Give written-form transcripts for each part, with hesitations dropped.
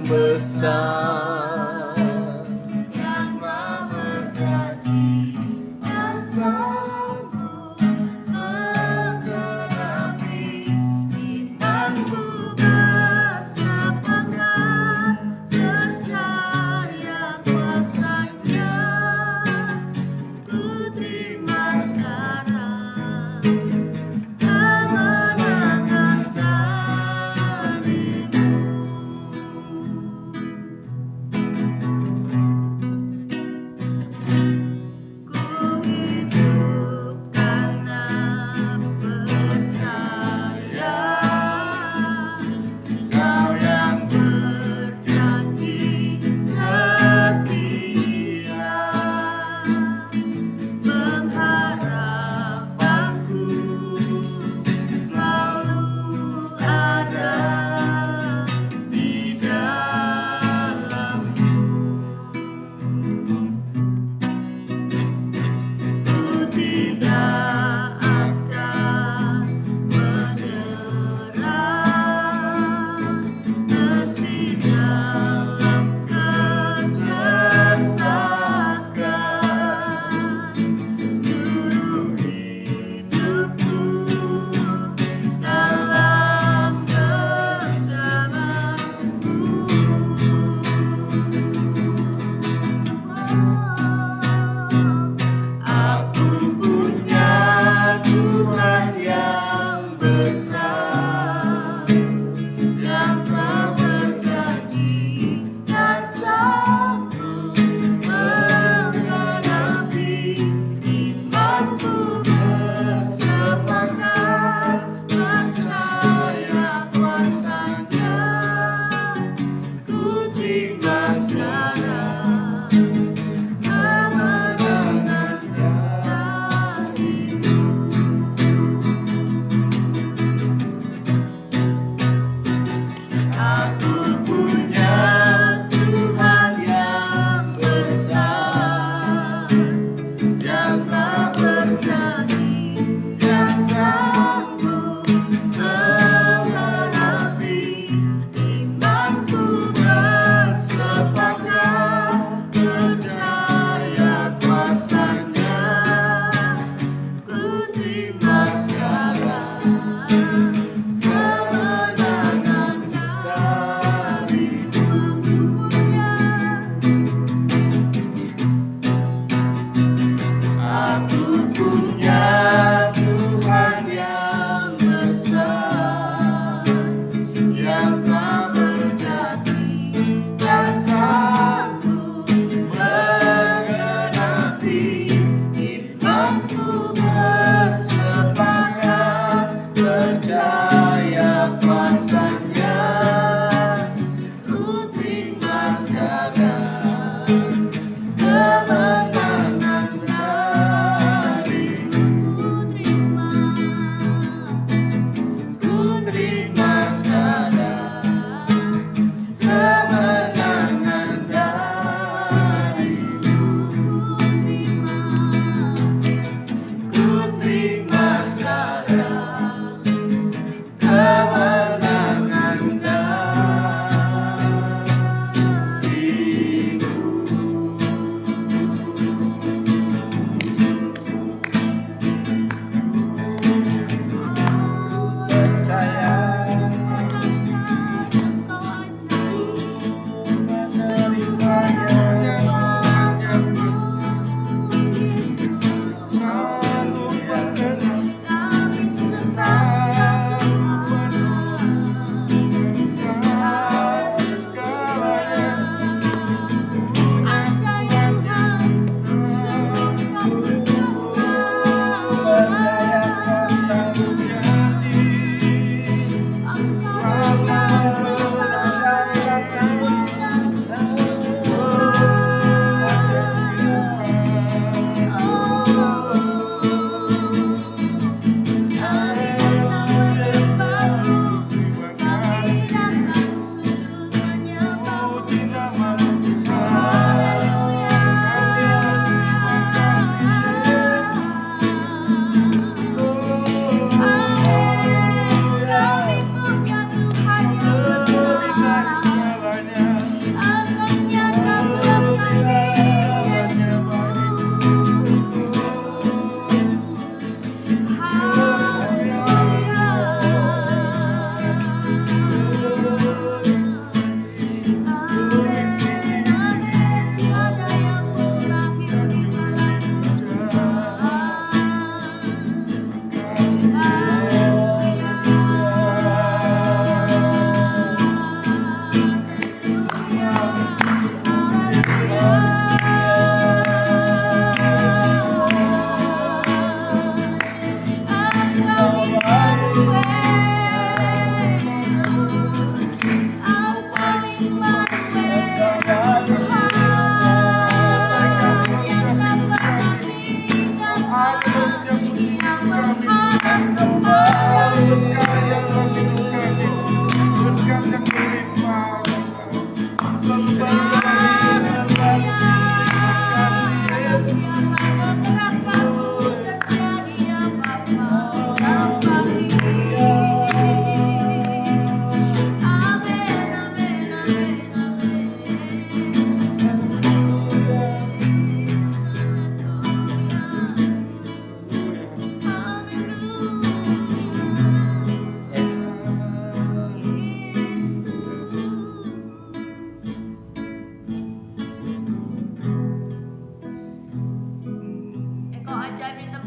besar yang telah berjanji dan sanggup menggenapi. Imanku bersepakat percaya kuasanya, ku terima sekarang kemenangan darimu.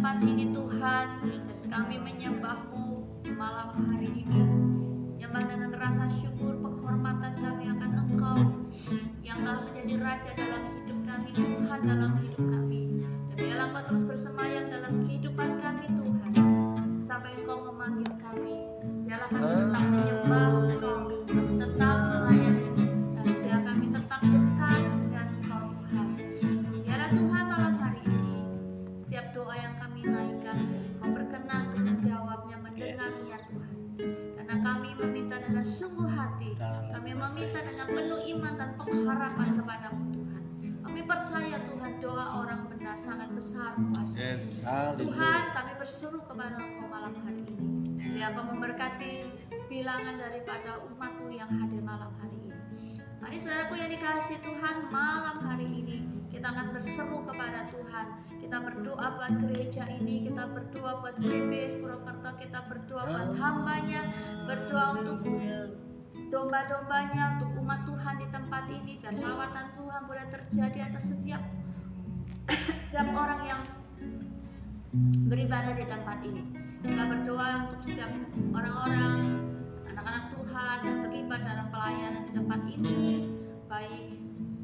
tempat ini Tuhan, dan kami menyembah-Mu malam hari ini. Menyembah dengan rasa syukur, penghormatan kami akan Engkau yang telah menjadi Raja dalam hidup kami, Tuhan dalam hidup kami. Dan biarlah Engkau terus bersemayam dalam kehidupan kami Tuhan, sampai Engkau memanggil kami. Biarlah kami tetap menyembah Engkau, kami tetap melayani, dan biar kami tetap dekat dengan Engkau Tuhan. Biarlah Tuhan malam hari ini, setiap doa yang kami naikkan, Engkau berkenan untuk menjawabnya, mendengarnya Tuhan. Karena kami meminta dengan sungguh hati, kami meminta dengan penuh iman dan pengharapan kepadamu Tuhan. Kami percaya Tuhan, doa orang benar sangat besar kuasa. Tuhan, kami berseru kepada Engkau malam hari ini. Biar Engkau memberkati bilangan daripada umat-Mu yang hadir malam hari ini. Mari saudaraku yang dikasihi Tuhan, malam hari ini kita akan berseru kepada Tuhan. Kita berdoa buat gereja ini, kita berdoa buat GBS Purwokerto, kita berdoa buat hambanya, berdoa untuk domba-dombanya, untuk umat Tuhan di tempat ini, dan lawatan Tuhan boleh terjadi atas setiap orang yang beribadah di tempat ini. Kita berdoa untuk setiap orang-orang, anak-anak Tuhan yang terlibat dalam pelayanan di tempat ini, baik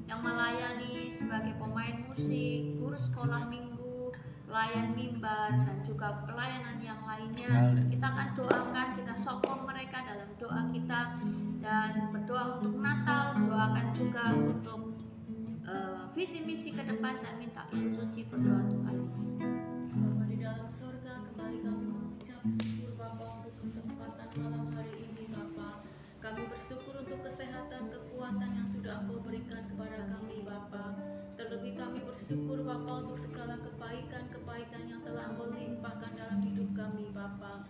yang melayani sebagai pemain musik, guru sekolah minggu, pelayan mimbar, dan juga pelayanan yang lainnya. Kita akan doakan, kita sokong mereka dalam doa kita, dan berdoa untuk Natal, doakan juga untuk visi misi ke depan. Saya minta Ibu Suci berdoa Tuhan. Bapa di dalam surga, kembali kami mengucap syukur Bapa untuk kesempatan malam hari ini Bapa. Kami bersyukur untuk kesehatan, kekuatan yang sudah Engkau berikan kepada kami Bapa. Terlebih kami bersyukur Bapa untuk segala kebaikan-kebaikan yang telah Engkau limpahkan dalam hidup kami Bapa.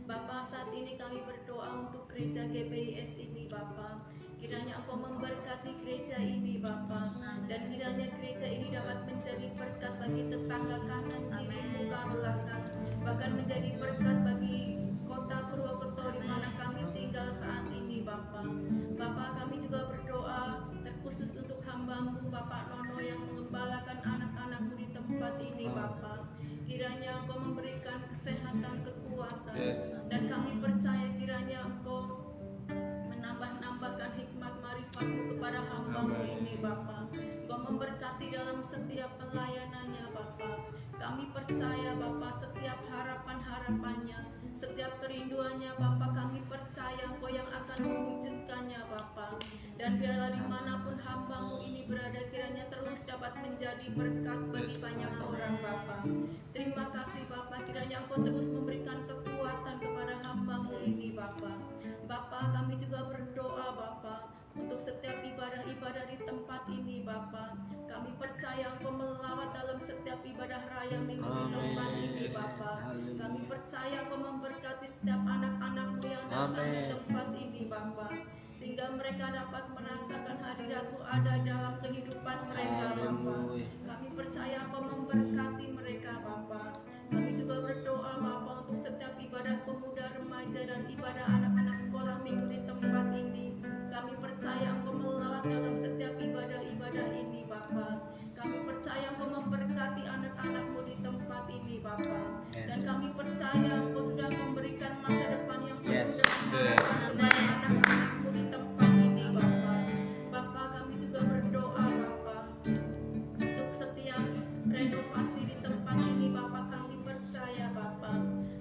Bapa, saat ini kami berdoa untuk gereja GBIS ini Bapa. Kiranya Engkau memberkati gereja ini Bapa, dan kiranya gereja ini dapat menjadi berkat bagi tetangga kanan kiri muka belakang, bahkan menjadi berkat bagi kota Purwokerto di mana kami tinggal saat ini Bapa. Bapa, kami juga berdoa terkhusus untuk hamba-Mu Bapak Nono yang mengembalakan anak-anak-Mu di tempat ini Bapa. Kiranya Engkau memberikan kesehatan, kekuatan, dan kami percaya kiranya Engkau menambahkan hikmat marifat-Mu kepada hamba-Mu ini Bapa. Engkau memberkati dalam setiap pelayanannya Bapa. Kami percaya Bapa, setiap harapan-harapannya, setiap kerinduannya Bapa, kami percaya Engkau yang akan mewujudkannya Bapa. Dan biarlah dimanapun hamba-Mu ini berada, kiranya terus dapat menjadi berkat bagi banyak orang Bapa. Terima kasih Bapa, kiranya Engkau terus memberikan kekuatan kepada hamba-Mu ini Bapa. Bapa, kami juga berdoa Bapa untuk setiap ibadah-ibadah di tempat ini Bapa. Kami percaya Engkau melawat dalam setiap ibadah raya minggu di tempat ini Bapa. Kami percaya Engkau memberkati setiap anak-anak-Mu yang datang di tempat ini Bapa, sehingga mereka dapat merasakan hadirat-Mu ada dalam kehidupan mereka Bapa. Kami percaya Engkau memberkati mereka Bapa. Kami juga berdoa Bapa untuk setiap ibadah pemuda, remaja, dan ibadah anak-anak sekolah minggu di tempat ini. Kami percaya Engkau melawat dalam setiap ibadah-ibadah ini Bapa. Kami percaya Engkau memberkati anak-anak-Mu di tempat ini Bapa. Dan kami percaya Engkau sudah memberikan masa depan yang penuh dengan harapan kepada anak-anak-Mu di tempat ini Bapa. Bapa, kami juga berdoa Bapa untuk setiap renovasi di tempat ini Bapa. Kami percaya Bapa,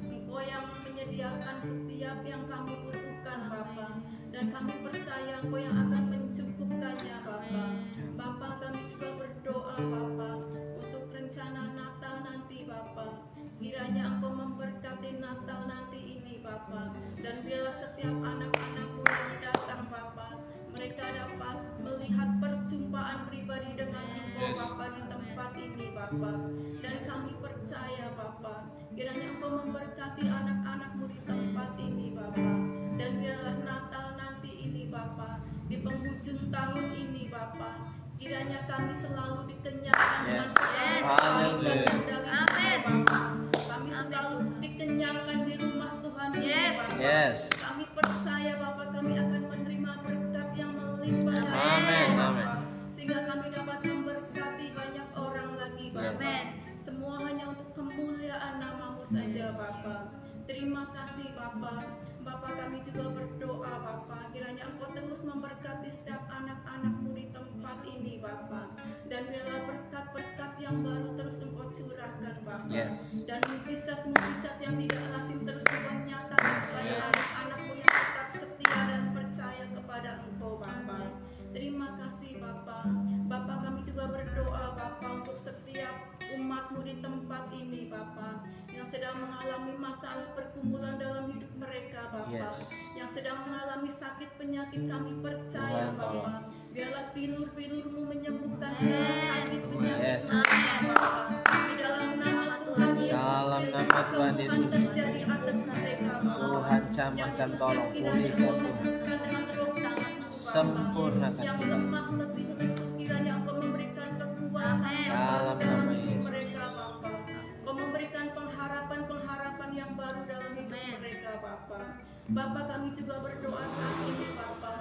Engkau yang menyediakan setiap yang kami butuhkan Bapa, dan kami percaya Engkau yang akan mencukupkannya Bapa. Bapa, kami juga berdoa Bapa untuk rencana Natal nanti Bapa. Kiranya Engkau memberkati Natal nanti ini Bapa, dan biarlah setiap anak-anak-Mu yang datang Bapa, mereka dapat melihat perjumpaan pribadi dengan Engkau Bapa di tempat ini Bapa. Dan kami percaya Bapa, kiranya Engkau memberkati anak-anak-Mu di tempat ini Bapa. Dan biarlah Natal nanti ini Bapa, di penghujung tahun ini Bapa, kiranya kami selalu dikenyangkan dengan segala kebaikan dari Engkau Bapa. Kami selalu dikenyangkan di rumah Tuhan ini Bapa. Kami percaya Bapa, kami akan menerima berkat yang melimpah dari Bapa, sehingga kami dapat memberkati banyak orang lagi Bapa. Semua hanya untuk kemuliaan Terima kasih Bapa. Bapa, kami juga berdoa Bapa, kiranya Engkau terus memberkati setiap anak-anak-Mu di tempat ini Bapa. Dan biarlah berkat-berkat yang baru terus Engkau curahkan Bapa. Yes. Dan mujizat-mujizat yang tidak lazim terus Engkau nyatakan kepada anak-anak-Mu yang tetap setia dan percaya kepada Engkau Bapa. Terima kasih Bapa. Bapa, kami juga berdoa Bapa untuk setiap umat-Mu di tempat ini Bapa, yang sedang mengalami masalah pergumulan dalam hidup mereka Bapa, Yes. yang sedang mengalami sakit penyakit, kami percaya Tuhan, Bapa, tolong. biarlah pilur-pilur-Mu menyembuhkan segala sakit penyakit Yes. mereka Bapa. Di dalam nama Tuhan Yesus Dalam Kristus, nama Tuhan kesembuhan Yesus. terjadi atas mereka Bapa. Tuhan Yang jamahkan, susah tolong kiranya pulihkan Engkau Tuhan. sembuhkan dengan roh kudus-Mu Bapa. Sempurnakan Yang Tuhan. lemah lebih lesu kiranya Engkau memberikan kekuatan yang baru Dalam dalam nama hidup Yesus. mereka Bapa. Engkau memberikan pengharapan-pengharapan yang baru dalam hidup mereka Bapa. Bapa, kami juga berdoa saat ini Bapa,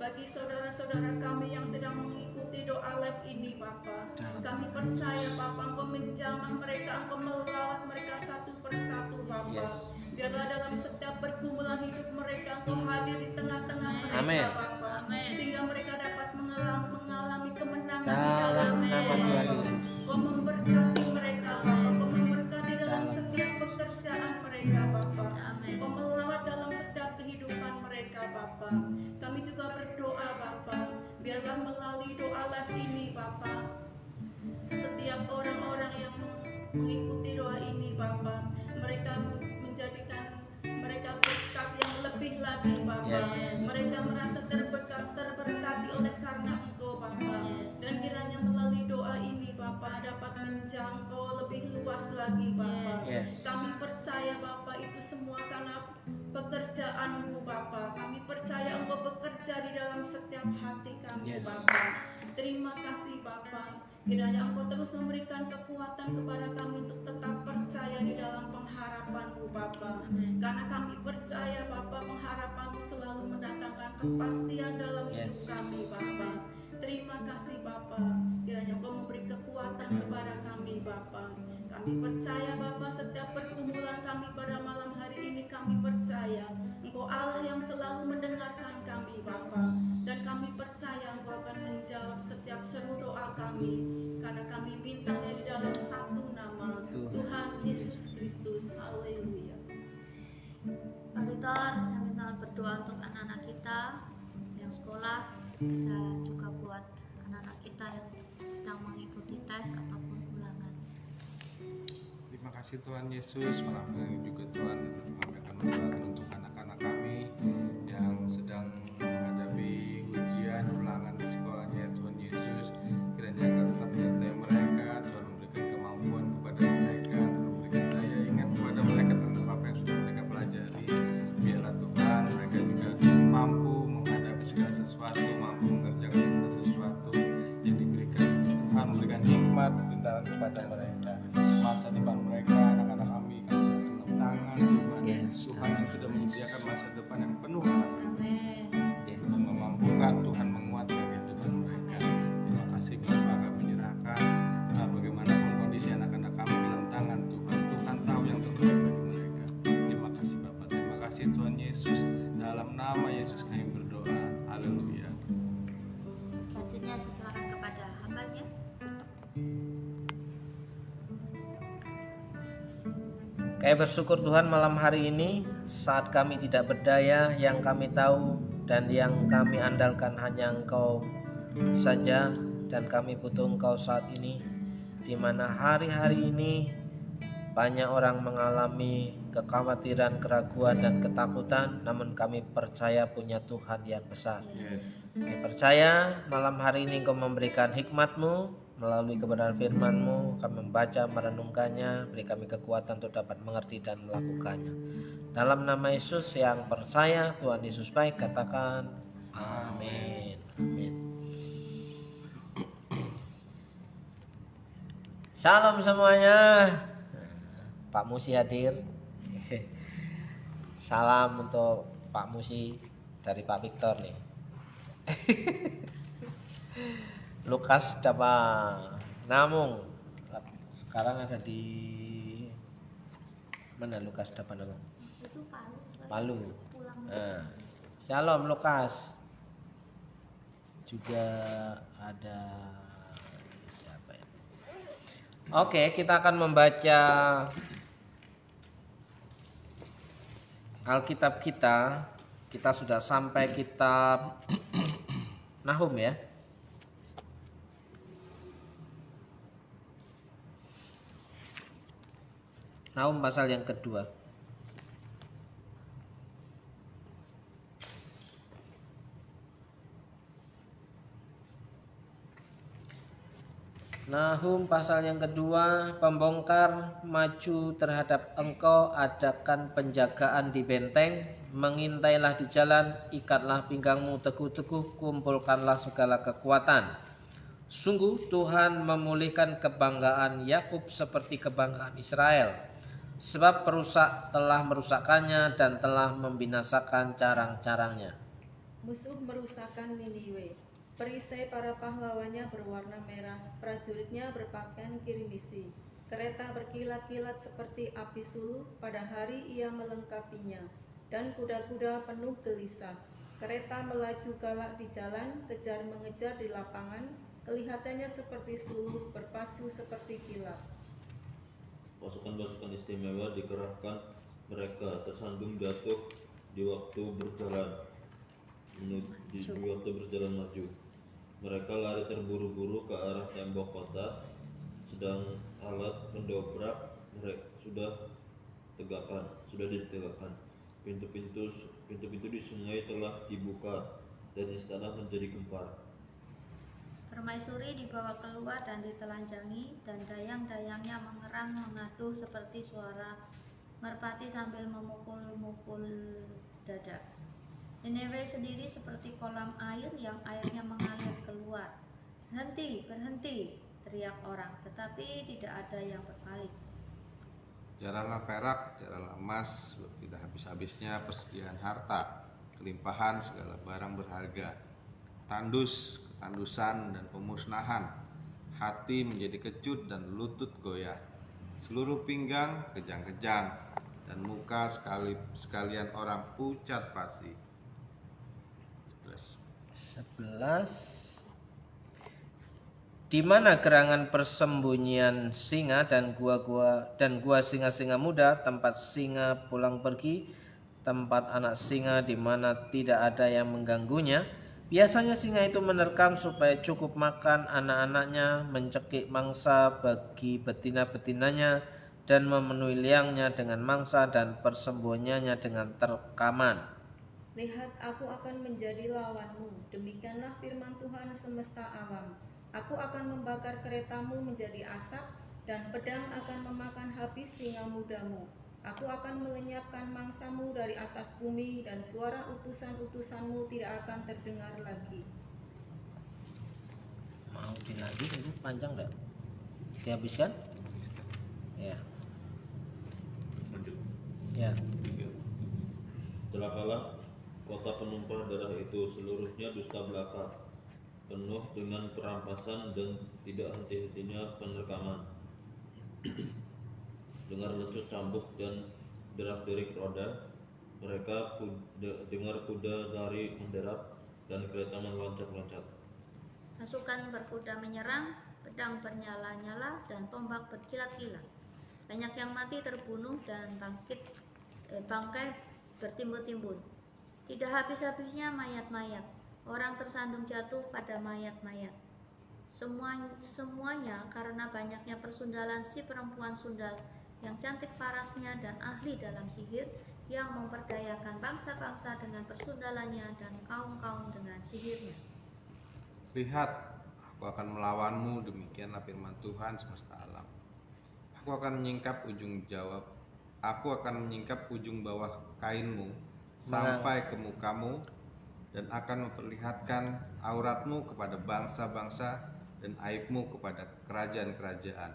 bagi saudara-saudara kami yang sedang mengikuti doa live ini Bapa. Kami percaya Bapa, Engkau menjamah mereka, Engkau melawat mereka satu persatu Bapa. Yes. Biarlah dalam setiap pergumulan hidup mereka Engkau hadir di tengah-tengah mereka Amin. Bapa. Amin. Sehingga mereka dapat mengalami kemenangan di Dalam dalam nama Engkau Tuhan Bapa. Yesus. Engkau memberkati mereka Bapa, Engkau memberkati dalam Dalam. setiap pekerjaan mereka Bapa. Amin. Engkau melawat dalam setiap kehidupan mereka Bapa. Kami juga berdoa Bapa, biarlah melalui doa live ini Bapa, setiap orang-orang yang mengikuti doa ini Bapa, mereka menjadikan mereka berkat yang lebih lagi Bapa. Yes. Mereka merasa terberkati oleh karena Engkau Bapa. Yes. Dan kiranya melalui doa ini Bapa dapat menjangkau lebih luas lagi Bapa. Yes. Kami percaya Bapa itu semua karena pekerjaan-Mu Bapa. Kami percaya Engkau bekerja di dalam setiap hati kami Yes. Bapa. Terima kasih Bapa. Kiranya Engkau terus memberikan kekuatan kepada kami untuk tetap percaya di dalam pengharapan-Mu Bapa. Karena kami percaya Bapa, pengharapan-Mu selalu mendatangkan kepastian dalam hidup Yes. kami Bapa. Terima kasih Bapa. Kiranya Engkau memberi kekuatan kepada kami Bapa. Kami percaya Bapa, setiap pergumulan kami pada malam hari ini kami percaya Engkau Allah yang selalu mendengarkan kami Bapa. Dan kami percaya Engkau akan menjawab setiap seru doa kami, karena kami bintangnya di dalam satu nama, Tuhan Yesus Kristus. Haleluya. Pak Victor, saya minta berdoa untuk anak-anak kita yang sekolah dan juga buat anak-anak kita yang sedang mengikuti tes ataupun ulangan. Terima kasih Tuhan Yesus, malam hari ini juga Tuhan kami akan mendoakan untuk anak-anak kami yang sedang menghadapi ujian ulangan di sekolahnya. Tuhan Yesus, kiranya Engkau tetap menyertai mereka, Tuhan memberikan kemampuan kepada mereka, Tuhan memberikan daya ingat kepada mereka terhadap apa yang sudah mereka pelajari. Biarlah Tuhan mereka juga mampu menghadapi segala sesuatu, mampu mengerjakan segala sesuatu yang diberikan Tuhan, memberikan hikmat, kepintaran kepada mereka. Masa depan mereka, anak-anak kami serahkan tangan Tuhan. Yes. Tuhan yang sudah menyediakan masa depan yang penuh harapan. Amin. Tuhan memampukan, Tuhan menguatkan kehidupan mereka. Terima kasih Bapa, kami menyerahkan bagaimanapun kondisi anak-anak kami dalam tangan Tuhan. Tuhan tahu yang terbaik bagi mereka. Terima kasih Bapa, terima kasih Tuhan Yesus. Dalam nama Yesus kami berdoa. Haleluya. Selanjutnya saya serahkan kepada hambanya. Kami bersyukur Tuhan malam hari ini saat kami tidak berdaya, yang kami tahu dan yang kami andalkan hanya Engkau saja, dan kami butuh Engkau saat ini, di mana hari-hari ini banyak orang mengalami kekhawatiran, keraguan dan ketakutan, namun kami percaya punya Tuhan yang besar. Yes. Kami percaya malam hari ini Engkau memberikan hikmat-Mu melalui kebenaran firman-Mu. Kami membaca, merenungkannya, beri kami kekuatan untuk dapat mengerti dan melakukannya. Dalam nama Yesus yang percaya Tuhan Yesus baik, katakan amin. Amin. Salam semuanya. Pak Musi hadir. Salam untuk Pak Musi dari Pak Victor nih. Lukas dapat Namung. Sekarang ada di mana Lukas dapat Namung? Palu. pulang. Nah, Shalom Lukas. Juga ada siapa ya? Oke, kita akan membaca Alkitab kita. Kita sudah sampai kitab Nahum ya. Nahum pasal yang kedua. Nahum pasal yang kedua, pembongkar maju terhadap engkau, adakan penjagaan di benteng, mengintailah di jalan, ikatlah pinggangmu teguh-teguh, kumpulkanlah segala kekuatan. Sungguh Tuhan memulihkan kebanggaan Yakub seperti kebanggaan Israel, sebab perusak telah merusakkannya dan telah membinasakan carang-carangnya. Musuh merusakkan Niniwe. Perisai para pahlawannya berwarna merah, prajuritnya berpakaian kirmisi. Kereta berkilat-kilat seperti api suluh, pada hari ia melengkapinya, dan kuda-kuda penuh gelisah. Kereta melaju galak di jalan, kejar mengejar di lapangan, kelihatannya seperti suluh, berpacu seperti kilat. Pasukan-pasukan istimewa dikerahkan, mereka tersandung jatuh di waktu berjalan maju. Mereka lari terburu-buru ke arah tembok kota, sedang alat mendobrak sudah ditegakkan. Pintu-pintu di sungai telah dibuka dan istana menjadi gempar. Permaisuri dibawa keluar dan ditelanjangi, dan dayang-dayangnya mengerang mengadu seperti suara merpati sambil memukul-mukul dada. Niniwe sendiri seperti kolam air yang airnya mengalir keluar. Berhenti, berhenti, teriak orang, tetapi tidak ada yang berpaling. Jalanlah perak, jalanlah emas, tidak habis-habisnya persediaan harta, kelimpahan segala barang berharga, tandus, ketandusan dan pemusnahan, hati menjadi kecut dan lutut goyah, seluruh pinggang kejang-kejang, dan muka sekalian orang pucat pasi. 11. Di mana gerangan persembunyian singa dan gua singa-singa muda, tempat singa pulang pergi, tempat anak singa di mana tidak ada yang mengganggunya. Biasanya singa itu menerkam supaya cukup makan anak-anaknya, mencekik mangsa bagi betina-betinanya, dan memenuhi liangnya dengan mangsa dan persembunyiannya dengan terkaman. Lihat, aku akan menjadi lawanmu, demikianlah firman Tuhan semesta alam. Aku akan membakar keretamu menjadi asap, dan pedang akan memakan habis singa mudamu. Aku akan melenyapkan mangsamu dari atas bumi, dan suara utusan-utusanmu tidak akan terdengar lagi. Mau dilanjut itu panjang enggak? Dihabiskan? Ya. Lanjut. Ya. 3. Celakalah kota penumpah darah itu, seluruhnya dusta belaka, penuh dengan perampasan dan tidak henti-hentinya penerkaman. Dengar lecut cambuk dan derak-derik roda, mereka dengar kuda lari menderak dan kereta meloncat-loncat. Pasukan berkuda menyerang, pedang bernyala-nyala, dan tombak berkilat-kilat. Banyak yang mati terbunuh dan bangkai bertimbun-timbun. Tidak habis-habisnya mayat-mayat. Orang tersandung jatuh pada mayat-mayat. Semuanya karena banyaknya persundalan si perempuan sundal yang cantik parasnya dan ahli dalam sihir, yang memperdayakan bangsa-bangsa dengan persundalannya dan kaum-kaum dengan sihirnya. Lihat, aku akan melawanmu, demikianlah firman Tuhan semesta alam. Aku akan menyingkap ujung bawah kainmu sampai ke mukamu, dan akan memperlihatkan auratmu kepada bangsa-bangsa dan aibmu kepada kerajaan-kerajaan.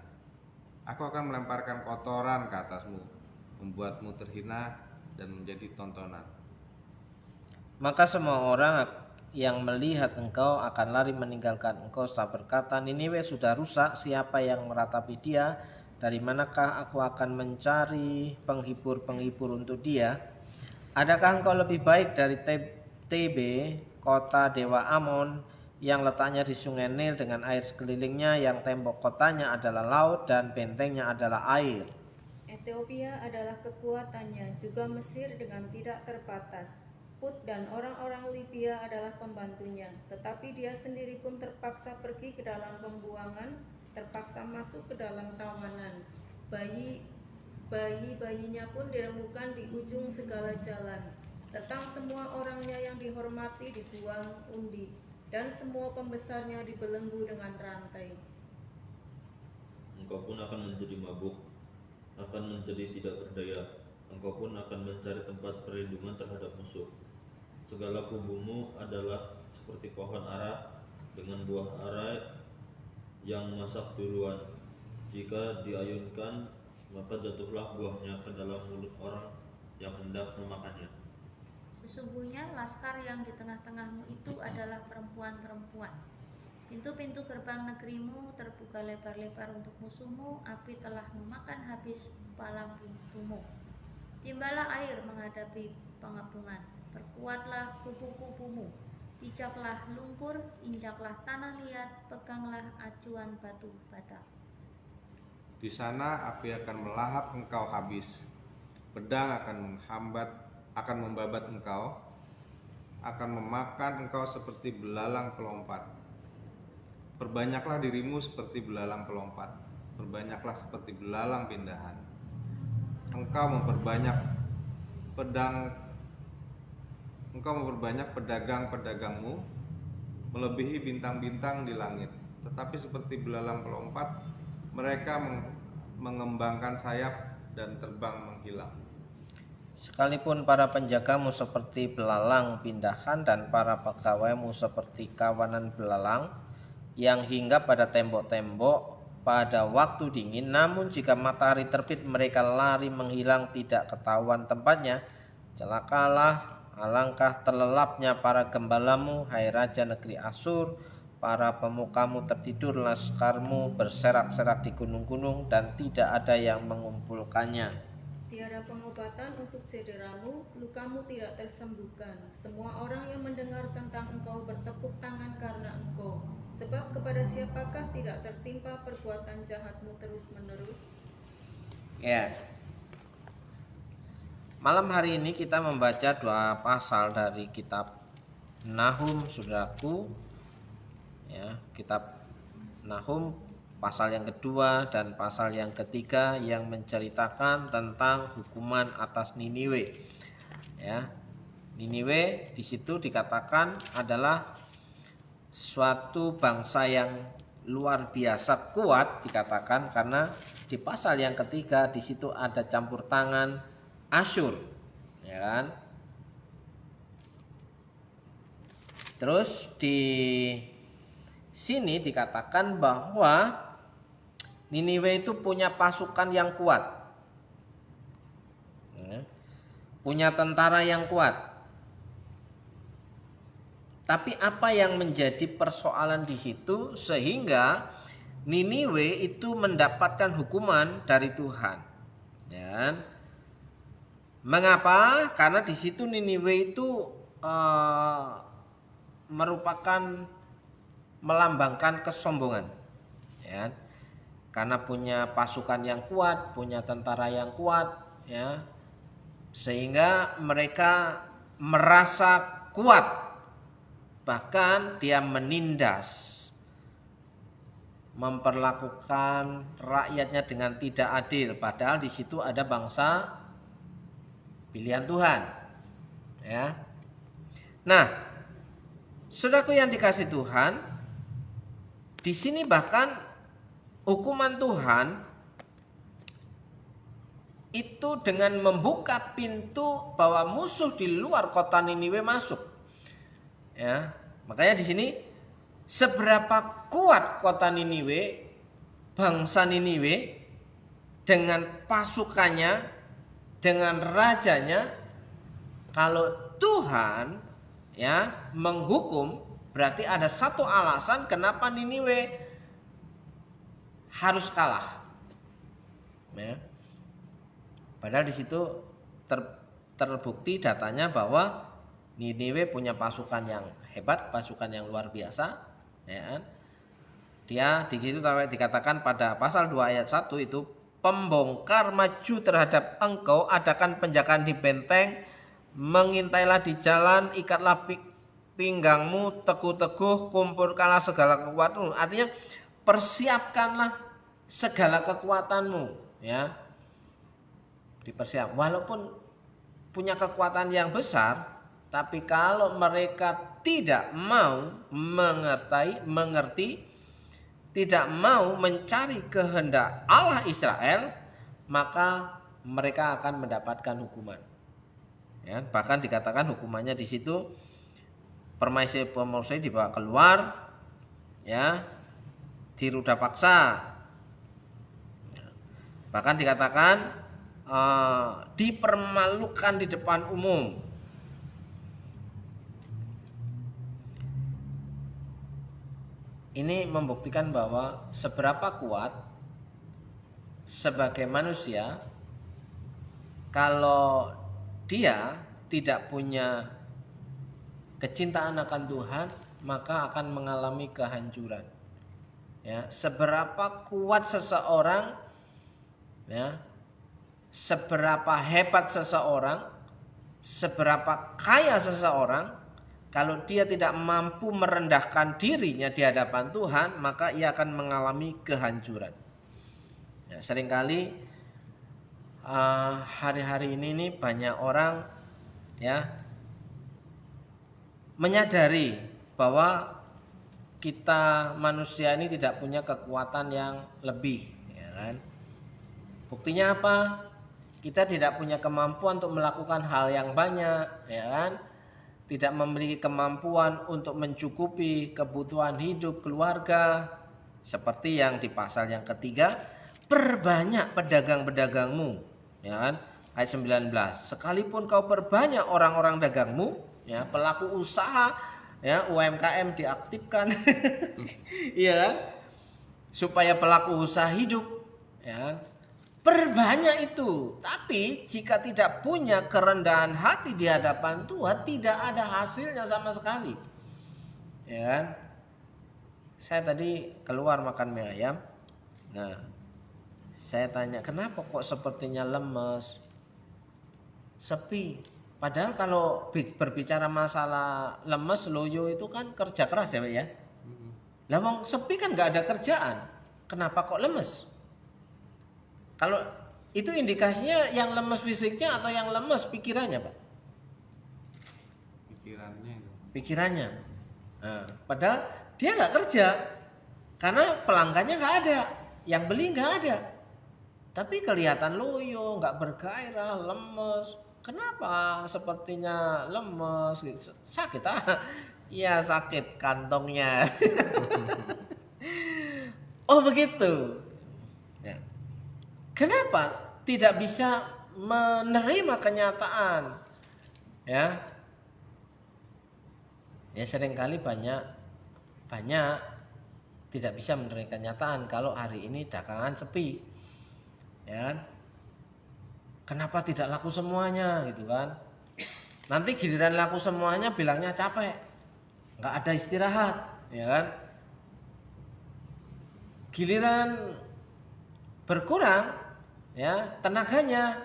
Aku akan melemparkan kotoran ke atasmu, membuatmu terhina dan menjadi tontonan. Maka semua orang yang melihat engkau akan lari meninggalkan engkau, serta berkata, Niniwe sudah rusak, siapa yang meratapi dia? Dari manakah aku akan mencari penghibur-penghibur untuk dia? Adakah engkau lebih baik dari TB, kota dewa Amon, yang letaknya di sungai Nil dengan air sekelilingnya, yang tembok kotanya adalah laut dan bentengnya adalah air? Ethiopia adalah kekuatannya, juga Mesir dengan tidak terbatas. Put dan orang-orang Libya adalah pembantunya, tetapi dia sendiri pun terpaksa pergi ke dalam pembuangan, terpaksa masuk ke dalam tawanan. Bayi-bayinya pun dirembukan di ujung segala jalan. Tentang semua orangnya yang dihormati dibuang undi, dan semua pembesarnya dibelenggu dengan rantai. Engkau pun akan menjadi mabuk, akan menjadi tidak berdaya. Engkau pun akan mencari tempat perlindungan terhadap musuh. Segala kubumu adalah seperti pohon ara dengan buah ara yang masak duluan. Jika diayunkan, maka jatuhlah buahnya ke dalam mulut orang yang hendak memakannya. Sesungguhnya laskar yang di tengah-tengahmu itu adalah perempuan-perempuan. Pintu-pintu gerbang negerimu terbuka lebar-lebar untuk musuhmu. Api telah memakan habis palang pintumu. Timbalah air menghadapi pengepungan. Perkuatlah kubu-kubumu. Pijaklah lumpur, injaklah tanah liat, peganglah acuan batu bata. Di sana api akan melahap engkau habis, pedang akan membabat engkau, akan memakan engkau seperti belalang pelompat. Perbanyaklah dirimu seperti belalang pelompat, perbanyaklah seperti belalang pindahan. Engkau memperbanyak pedagang-pedagangmu, melebihi bintang-bintang di langit. Tetapi seperti belalang pelompat, mereka mengembangkan sayap dan terbang menghilang. Sekalipun para penjagamu seperti belalang pindahan dan para pegawaimu seperti kawanan belalang yang hinggap pada tembok-tembok pada waktu dingin, namun jika matahari terbit mereka lari menghilang, tidak ketahuan tempatnya. Celakalah, alangkah terlelapnya para gembalamu, hai raja negeri Asur. Para pemukamu tertidur, laskarmu berserak-serak di gunung-gunung dan tidak ada yang mengumpulkannya. Tiada pengobatan untuk cederamu, lukamu tidak tersembuhkan. Semua orang yang mendengar tentang engkau bertepuk tangan karena engkau. Sebab kepada siapakah tidak tertimpa perbuatan jahatmu terus-menerus? Ya. Malam hari ini kita membaca 2 pasal dari kitab Nahum, saudaraku. Ya, kitab Nahum pasal yang kedua dan pasal yang ketiga yang menceritakan tentang hukuman atas Niniwe. Ya. Niniwe di situ dikatakan adalah suatu bangsa yang luar biasa kuat, dikatakan karena di pasal yang ketiga di situ ada campur tangan Asyur, ya kan? Terus di sini dikatakan bahwa Niniwe itu punya pasukan yang kuat, punya tentara yang kuat. Tapi apa yang menjadi persoalan di situ sehingga Niniwe itu mendapatkan hukuman dari Tuhan? Ya. Mengapa? Karena di situ Niniwe itu merupakan melambangkan kesombongan. Ya. Karena punya pasukan yang kuat, punya tentara yang kuat, ya. Sehingga mereka merasa kuat. Bahkan dia menindas, memperlakukan rakyatnya dengan tidak adil, padahal di situ ada bangsa pilihan Tuhan. Ya. Nah, saudaraku yang dikasih Tuhan, di sini bahkan hukuman Tuhan itu dengan membuka pintu bahwa musuh di luar kota Niniwe masuk. Ya, makanya di sini seberapa kuat kota Niniwe, bangsa Niniwe dengan pasukannya, dengan rajanya, kalau Tuhan ya menghukum, berarti ada satu alasan kenapa Niniwe harus kalah. Ya. Padahal di situ terbukti datanya bahwa Niniwe punya pasukan yang hebat, pasukan yang luar biasa, ya kan? Dia di situ dikatakan pada pasal 2 ayat 1 itu, pembongkar maju terhadap engkau, adakan penjagaan di benteng, mengintailah di jalan, ikatlah pinggangmu teguh-teguh, kumpulkanlah segala kekuatanmu. Artinya persiapkanlah segala kekuatanmu, ya. Dipersiap. Walaupun punya kekuatan yang besar, tapi kalau mereka tidak mau mengerti, tidak mau mencari kehendak Allah Israel, maka mereka akan mendapatkan hukuman. Ya, bahkan dikatakan hukumannya di situ, permaisuri dibawa keluar, ya, diruda paksa. Bahkan dikatakan dipermalukan di depan umum. Ini membuktikan bahwa seberapa kuat sebagai manusia, kalau dia tidak punya kecintaan akan Tuhan, maka akan mengalami kehancuran. Ya, seberapa kuat seseorang, ya, seberapa hebat seseorang, seberapa kaya seseorang, kalau dia tidak mampu merendahkan dirinya di hadapan Tuhan, maka ia akan mengalami kehancuran. Ya, seringkali hari-hari ini banyak orang, ya, menyadari bahwa kita manusia ini tidak punya kekuatan yang lebih, ya kan? Buktinya apa? Kita tidak punya kemampuan untuk melakukan hal yang banyak, ya kan? Tidak memiliki kemampuan untuk mencukupi kebutuhan hidup keluarga. Seperti yang di pasal yang ketiga, perbanyak pedagang-pedagangmu, ya kan? Ayat 19, sekalipun kau perbanyak orang-orang dagangmu, ya, pelaku usaha, ya, UMKM diaktifkan. Iya kan? Supaya pelaku usaha hidup, ya, perbanyak itu. Tapi jika tidak punya kerendahan hati di hadapan Tuhan, tidak ada hasilnya sama sekali. Ya kan? Saya tadi keluar makan mie ayam. Nah, saya tanya, kenapa kok sepertinya lemes, sepi? Padahal kalau berbicara masalah lemes, loyo itu kan kerja keras ya Pak ya. Lah wong sepi kan nggak ada kerjaan, kenapa kok lemes? Kalau itu indikasinya yang lemes fisiknya atau yang lemes pikirannya Pak? Pikirannya. Nah, padahal dia nggak kerja karena pelanggannya nggak ada, yang beli nggak ada. Tapi kelihatan loyo, nggak bergairah, lemes. Kenapa sepertinya lemes? Sakit ah? Iya sakit kantongnya. Oh begitu. Ya. Kenapa tidak bisa menerima kenyataan? Ya, ya seringkali banyak tidak bisa menerima kenyataan kalau hari ini dagangan sepi, ya. Kenapa tidak laku semuanya gitu kan? Nanti giliran laku semuanya bilangnya capek, nggak ada istirahat, ya kan? Giliran berkurang, ya, tenaganya,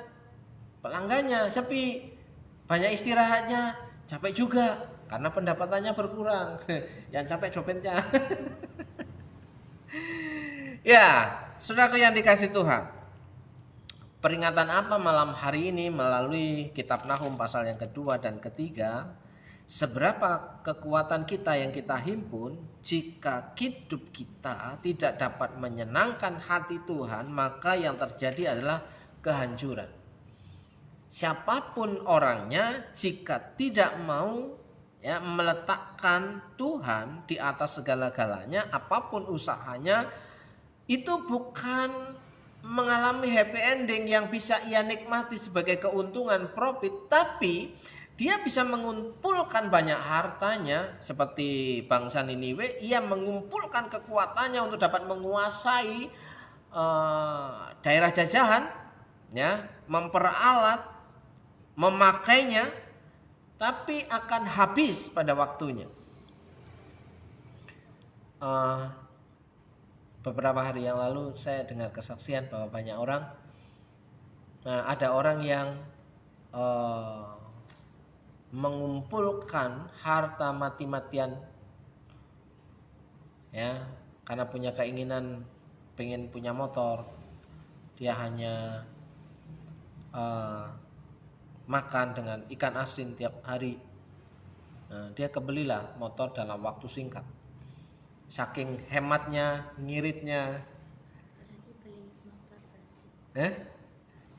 pelanggannya sepi, banyak istirahatnya, capek juga karena pendapatannya berkurang. Yang capek dompetnya. Ya, saudaraku yang dikasih Tuhan, peringatan apa malam hari ini melalui kitab Nahum pasal yang kedua dan ketiga? Seberapa kekuatan kita yang kita himpun, jika hidup kita tidak dapat menyenangkan hati Tuhan, maka yang terjadi adalah kehancuran. Siapapun orangnya, jika tidak mau, ya, meletakkan Tuhan di atas segala-galanya, apapun usahanya, itu bukan mengalami happy ending yang bisa ia nikmati sebagai keuntungan profit, tapi dia bisa mengumpulkan banyak hartanya seperti bangsa Niniwe. Ia mengumpulkan kekuatannya untuk dapat menguasai daerah jajahan, ya, memperalat memakainya, tapi akan habis pada waktunya. Beberapa hari yang lalu saya dengar kesaksian bahwa banyak orang, ada orang yang mengumpulkan harta mati-matian, ya, karena punya keinginan pengen punya motor. Dia hanya makan dengan ikan asin tiap hari. Dia kebelilah motor dalam waktu singkat. Saking hematnya, ngiritnya,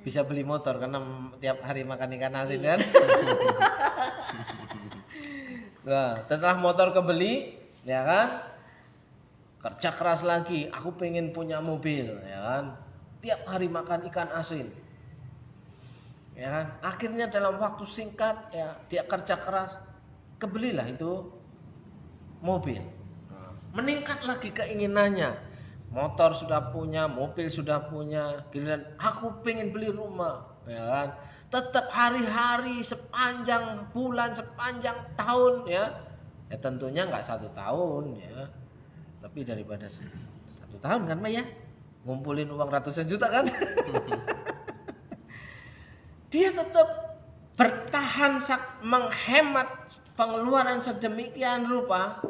bisa beli motor karena tiap hari makan ikan asin kan. Nah, setelah motor kebeli, ya kan, kerja keras lagi. Aku pengen punya mobil, ya kan. Tiap hari makan ikan asin, ya kan. Akhirnya dalam waktu singkat, ya, dia kerja keras, kebelilah itu mobil. Meningkat lagi keinginannya. Motor sudah punya, mobil sudah punya, giliran aku pengen beli rumah, ya kan. Tetap hari-hari, sepanjang bulan, sepanjang tahun, ya. Ya tentunya nggak 1 tahun, ya. Lebih daripada 1 tahun kan, Mbak, ya. Ngumpulin uang ratusan juta kan. Dia tetap bertahan menghemat pengeluaran sedemikian rupa.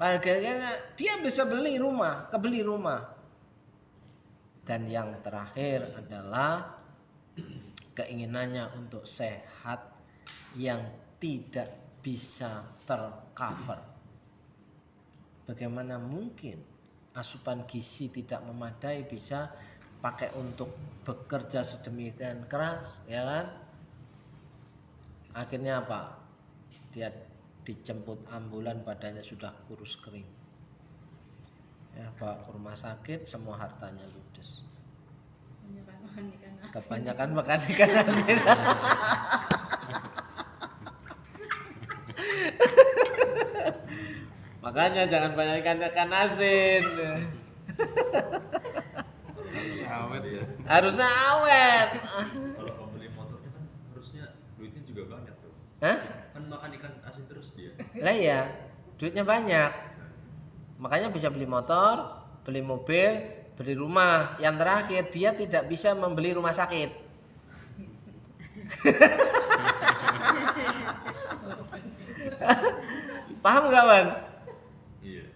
Akhirnya dia bisa beli rumah, kebeli rumah. Dan yang terakhir adalah keinginannya untuk sehat yang tidak bisa tercover. Bagaimana mungkin asupan gizi tidak memadai bisa pakai untuk bekerja sedemikian keras, ya kan? Akhirnya apa? Dia dijemput ambulan, badannya sudah kurus kering, ya, bawa ke rumah sakit, semua hartanya ludes. Kebanyakan makan ikan asin. Makanya jangan banyak ikan asin. Harusnya awet ya. Harusnya awet. Kalau pembeli motornya kan harusnya duitnya juga banyak tuh. Hah? Kan makan ikan asin terus dia. Lah ya, duitnya banyak. Makanya bisa beli motor, beli mobil, beli rumah. Yang terakhir dia tidak bisa membeli rumah sakit. Paham gak, Wan? Iya.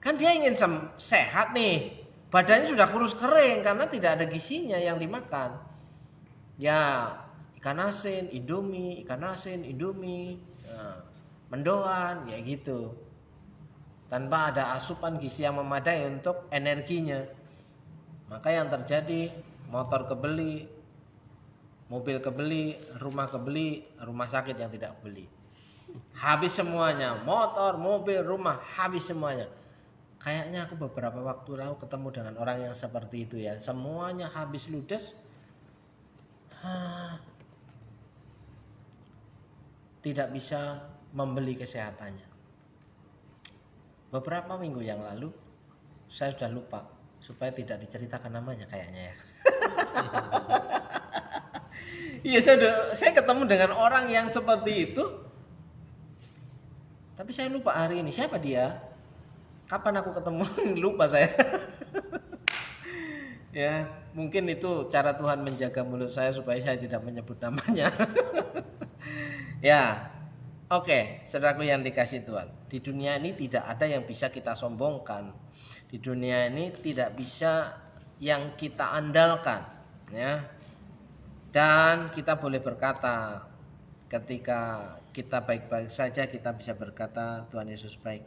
Kan dia ingin sehat nih. Badannya sudah kurus kering karena tidak ada gizinya yang dimakan. Ya, ikan asin, Indomie, ikan asin, Indomie, mendoan, ya gitu. Tanpa ada asupan gizi yang memadai untuk energinya. Maka yang terjadi, motor kebeli, mobil kebeli, rumah sakit yang tidak beli. Habis semuanya, motor, mobil, rumah, habis semuanya. Kayaknya aku beberapa waktu lalu ketemu dengan orang yang seperti itu, ya. Semuanya habis ludes. Tidak bisa membeli kesehatannya. Beberapa minggu yang lalu, saya sudah lupa, supaya tidak diceritakan namanya kayaknya, ya. Iya, saya ketemu dengan orang yang seperti itu. Tapi saya lupa hari ini siapa dia. Kapan aku ketemu? Lupa saya. Ya, mungkin itu cara Tuhan menjaga mulut saya supaya saya tidak menyebut namanya. Ya. Oke, saudaraku yang dikasih Tuhan. Di dunia ini tidak ada yang bisa kita sombongkan. Di dunia ini tidak bisa yang kita andalkan, ya. Dan kita boleh berkata, ketika kita baik-baik saja, kita bisa berkata Tuhan Yesus baik.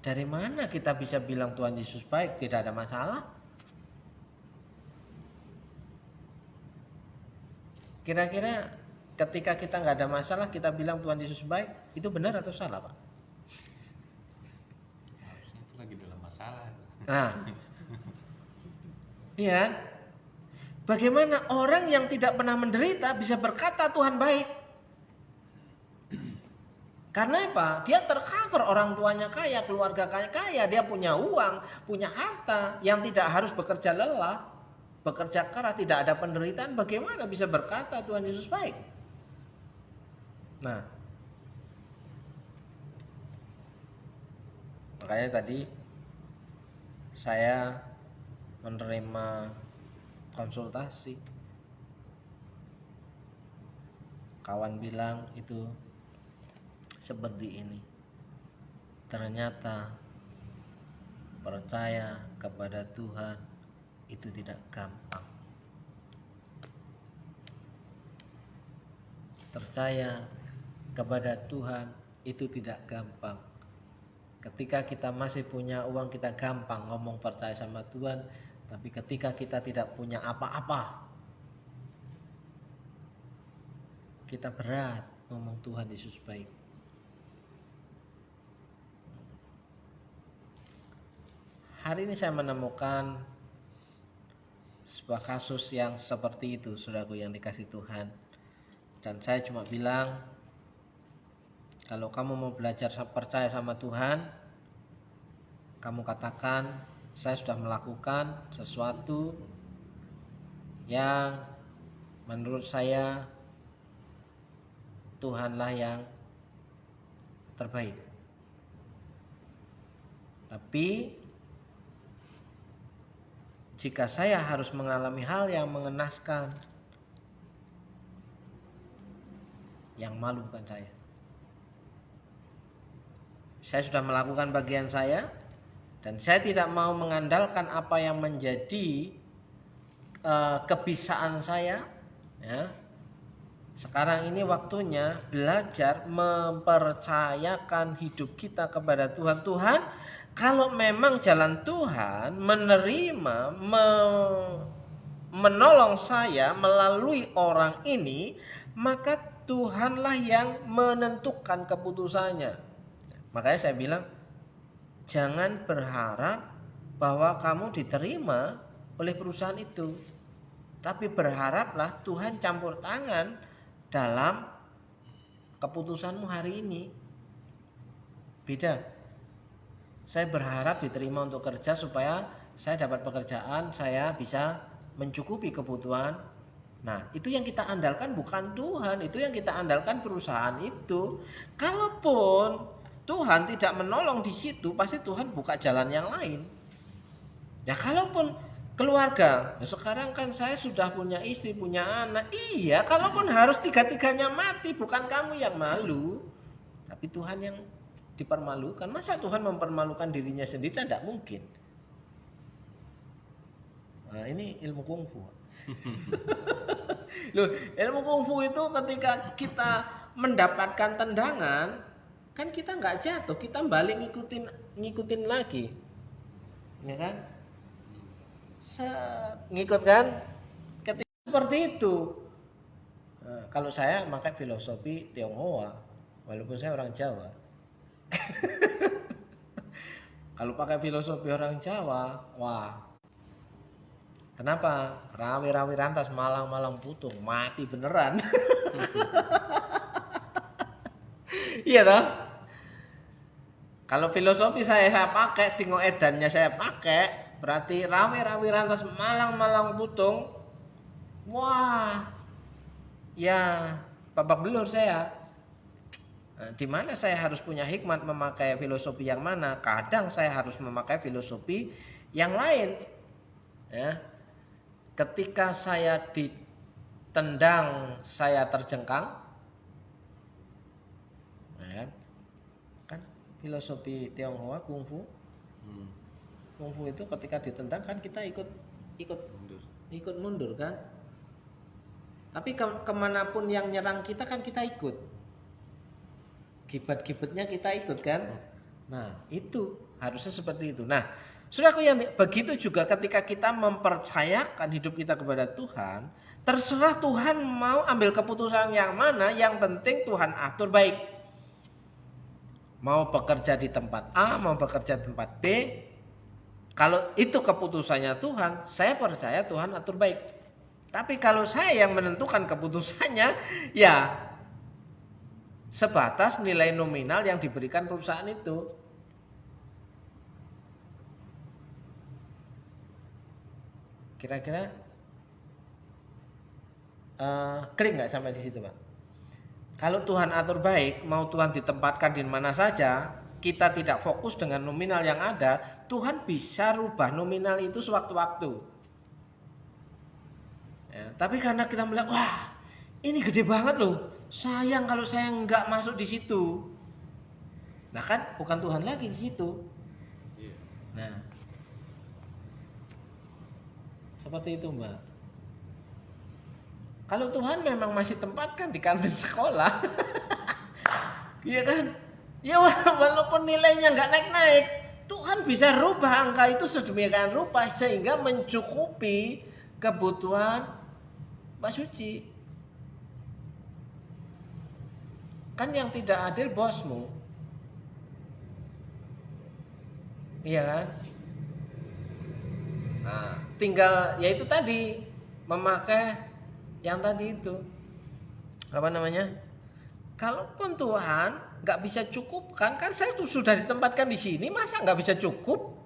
Dari mana kita bisa bilang Tuhan Yesus baik? Tidak ada masalah. Kira-kira ketika kita nggak ada masalah, kita bilang Tuhan Yesus baik, itu benar atau salah, Pak? Harusnya itu lagi dalam masalah. Nah, iya. Bagaimana orang yang tidak pernah menderita bisa berkata Tuhan baik? Karena apa? Dia tercover, orang tuanya kaya, keluarga kaya, dia punya uang, punya harta yang tidak harus bekerja lelah. bekerja keras, tidak ada penderitaan, bagaimana bisa berkata Tuhan Yesus baik? Nah, makanya tadi saya menerima konsultasi. Kawan bilang itu seperti ini. Ternyata percaya kepada Tuhan itu tidak gampang. Percaya kepada Tuhan itu tidak gampang. Ketika kita masih punya uang, kita gampang ngomong percaya sama Tuhan. Tapi ketika kita tidak punya apa-apa, kita berat ngomong Tuhan Yesus baik. Hari ini saya menemukan sebuah kasus yang seperti itu, saudaraku yang dikasih Tuhan. Dan saya cuma bilang, kalau kamu mau belajar percaya sama Tuhan, kamu katakan, saya sudah melakukan sesuatu yang menurut saya Tuhanlah yang terbaik. Tapi jika saya harus mengalami hal yang mengenaskan, yang malu bukan saya. Saya sudah melakukan bagian saya, dan saya tidak mau mengandalkan apa yang menjadi kebisaan saya. Ya. Sekarang ini waktunya belajar mempercayakan hidup kita kepada Tuhan. Tuhan, kalau memang jalan Tuhan menerima, menolong saya melalui orang ini, maka Tuhanlah yang menentukan keputusannya. Makanya saya bilang, jangan berharap bahwa kamu diterima oleh perusahaan itu, tapi berharaplah Tuhan campur tangan dalam keputusanmu hari ini. Beda. Saya berharap diterima untuk kerja supaya saya dapat pekerjaan, saya bisa mencukupi kebutuhan. Nah, itu yang kita andalkan bukan Tuhan, itu yang kita andalkan perusahaan itu. Kalaupun Tuhan tidak menolong di situ, pasti Tuhan buka jalan yang lain. Ya kalaupun keluarga, sekarang kan saya sudah punya istri, punya anak. Iya, kalaupun harus tiga-tiganya mati, bukan kamu yang malu, tapi Tuhan yang dipermalukan. Masa Tuhan mempermalukan dirinya sendiri? Tidak mungkin. Nah, ini ilmu kungfu. Loh, ilmu kungfu itu ketika kita mendapatkan tendangan, kan kita nggak jatuh, kita balik ngikutin lagi, ya kan? Ngikut kan? Ketika seperti itu. Nah, kalau saya pakai filosofi Tionghoa, walaupun saya orang Jawa. Kalau pakai filosofi orang Jawa, wah. Kenapa? Rawi-rawi rantas, malang-malang putung, mati beneran. Iya toh? Kalau filosofi saya pakai, singo edannya saya pakai, berarti rawi-rawi rantas, malang-malang putung. Wah. Ya, babak belur saya. Nah, di mana saya harus punya hikmat memakai filosofi yang mana? Kadang saya harus memakai filosofi yang lain. Ya. Ketika saya ditendang, saya terjengkang. Ya. Kan filosofi Tionghoa kungfu. Kungfu itu ketika ditendang kan kita ikut mundur kan. Tapi kemanapun yang nyerang kita kan kita ikut. Kibat-kibatnya kita ikut kan. Nah itu harusnya seperti itu. Nah saudaraku yang begitu juga ketika kita mempercayakan hidup kita kepada Tuhan, terserah Tuhan mau ambil keputusan yang mana, yang penting Tuhan atur baik. Mau bekerja di tempat A, mau bekerja di tempat B, kalau itu keputusannya Tuhan, saya percaya Tuhan atur baik. Tapi kalau saya yang menentukan keputusannya, ya sebatas nilai nominal yang diberikan perusahaan itu. Kira-kira klik nggak sampai di situ, Pak? Kalau Tuhan atur baik, mau Tuhan ditempatkan di mana saja, kita tidak fokus dengan nominal yang ada, Tuhan bisa rubah nominal itu sewaktu-waktu. Ya, tapi karena kita melihat, wah ini gede banget loh, sayang kalau saya nggak masuk di situ. Nah kan bukan Tuhan lagi di situ. Iya. Nah, seperti itu, Mbak. Kalau Tuhan memang masih tempatkan di kantin sekolah, iya kan? Ya walaupun nilainya nggak naik-naik, Tuhan bisa rubah angka itu sedemikian rupa sehingga mencukupi kebutuhan Pak Suci. Kan yang tidak adil bosmu, iya kan? Nah, tinggal yaitu tadi memakai yang tadi itu apa namanya? Kalaupun Tuhan nggak bisa cukupkan, kan saya tuh sudah ditempatkan di sini, masa nggak bisa cukup?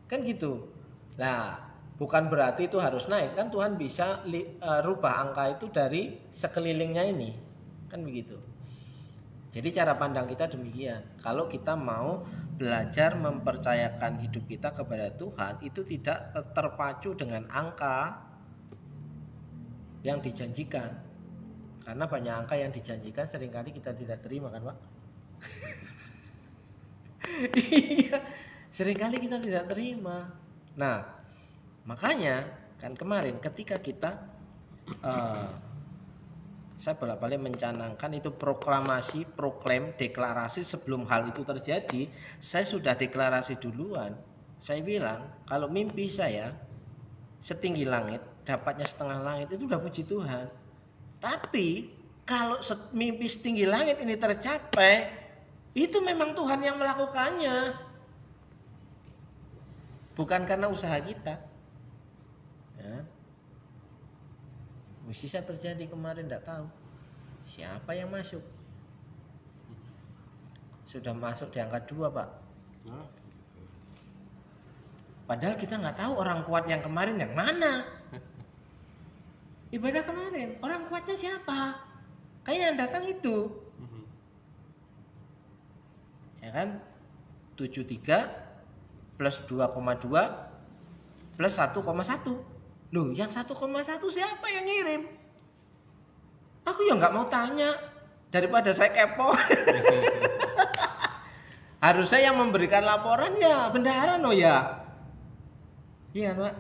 Kan gitu. Nah, bukan berarti itu harus naik, kan Tuhan bisa rubah angka itu dari sekelilingnya ini, kan begitu. Jadi cara pandang kita demikian. Kalau kita mau belajar mempercayakan hidup kita kepada Tuhan, itu tidak terpacu dengan angka yang dijanjikan. Karena banyak angka yang dijanjikan seringkali kita tidak terima kan, Pak? Iya, seringkali kita tidak terima. Nah, makanya kan kemarin ketika kita saya bolak-balik mencanangkan itu proklamasi, proklaim, deklarasi sebelum hal itu terjadi, saya sudah deklarasi duluan. Saya bilang kalau mimpi saya setinggi langit, dapatnya setengah langit, itu udah puji Tuhan. Tapi kalau mimpi setinggi langit ini tercapai, itu memang Tuhan yang melakukannya, bukan karena usaha kita. Ya. Bisa terjadi kemarin, tidak tahu siapa yang masuk. Sudah masuk di angka 2, Pak. Nah, Padahal kita nggak tahu orang kuat yang kemarin yang mana. Ibadah kemarin, orang kuatnya siapa? Kayak yang datang itu. Ya kan? 73 plus 2,2 plus 1,1. Loh, yang 1,1 siapa yang ngirim? Aku ya nggak mau tanya, daripada saya kepo. Harusnya yang memberikan laporan ya bendahara no ya. Iya, Pak.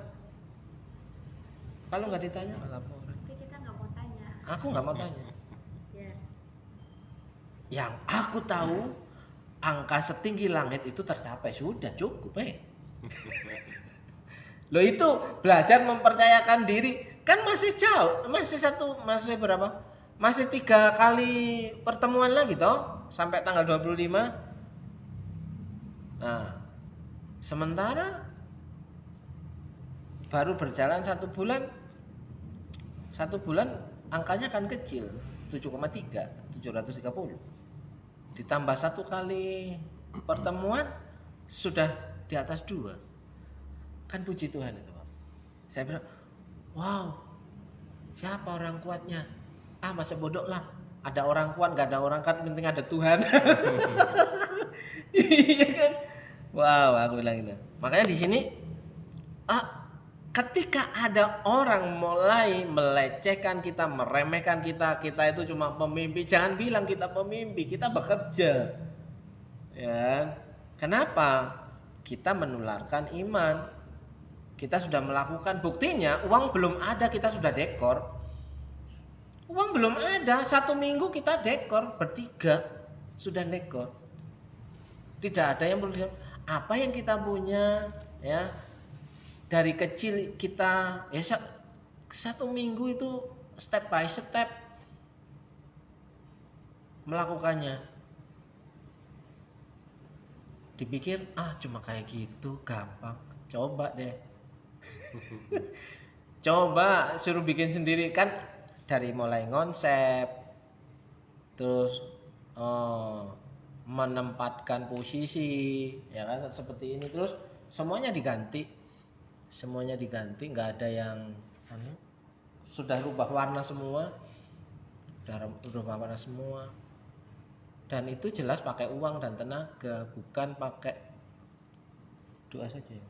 Kalau nggak ditanya nggak laporan. Tapi kita nggak mau tanya. Aku nggak mau tanya. Ya. Yang aku tahu angka setinggi langit itu tercapai, sudah cukup, Loh itu belajar mempercayakan diri kan masih jauh, masih berapa? Masih 3 kali pertemuan lagi toh sampai tanggal 25. Nah, sementara baru berjalan 1 bulan. 1 bulan angkanya kan kecil, 7,3, 730. Ditambah 1 kali pertemuan sudah di atas 2. Kan puji Tuhan itu, Pak. Saya bilang, wow, siapa orang kuatnya? Masa bodoh lah. Ada orang kuat, gak ada orang kuat, penting ada Tuhan. Iya kan? Wow, aku bilang gitu. Makanya di sini, ketika ada orang mulai melecehkan kita, meremehkan kita itu cuma pemimpi, jangan bilang kita pemimpi, kita bekerja. Ya, kenapa? Kita menularkan iman. Kita sudah melakukan, buktinya uang belum ada kita sudah dekor. Uang belum ada, 1 minggu kita dekor bertiga sudah dekor. Tidak ada yang perlu apa yang kita punya ya. Dari kecil kita ya 1 minggu itu step by step melakukannya. Dipikir cuma kayak gitu gampang. Coba deh. Coba suruh bikin sendiri kan, dari mulai konsep, terus menempatkan posisi, ya kan seperti ini, terus semuanya diganti, nggak ada yang sudah rubah warna semua, dan itu jelas pakai uang dan tenaga, bukan pakai doa saja ya.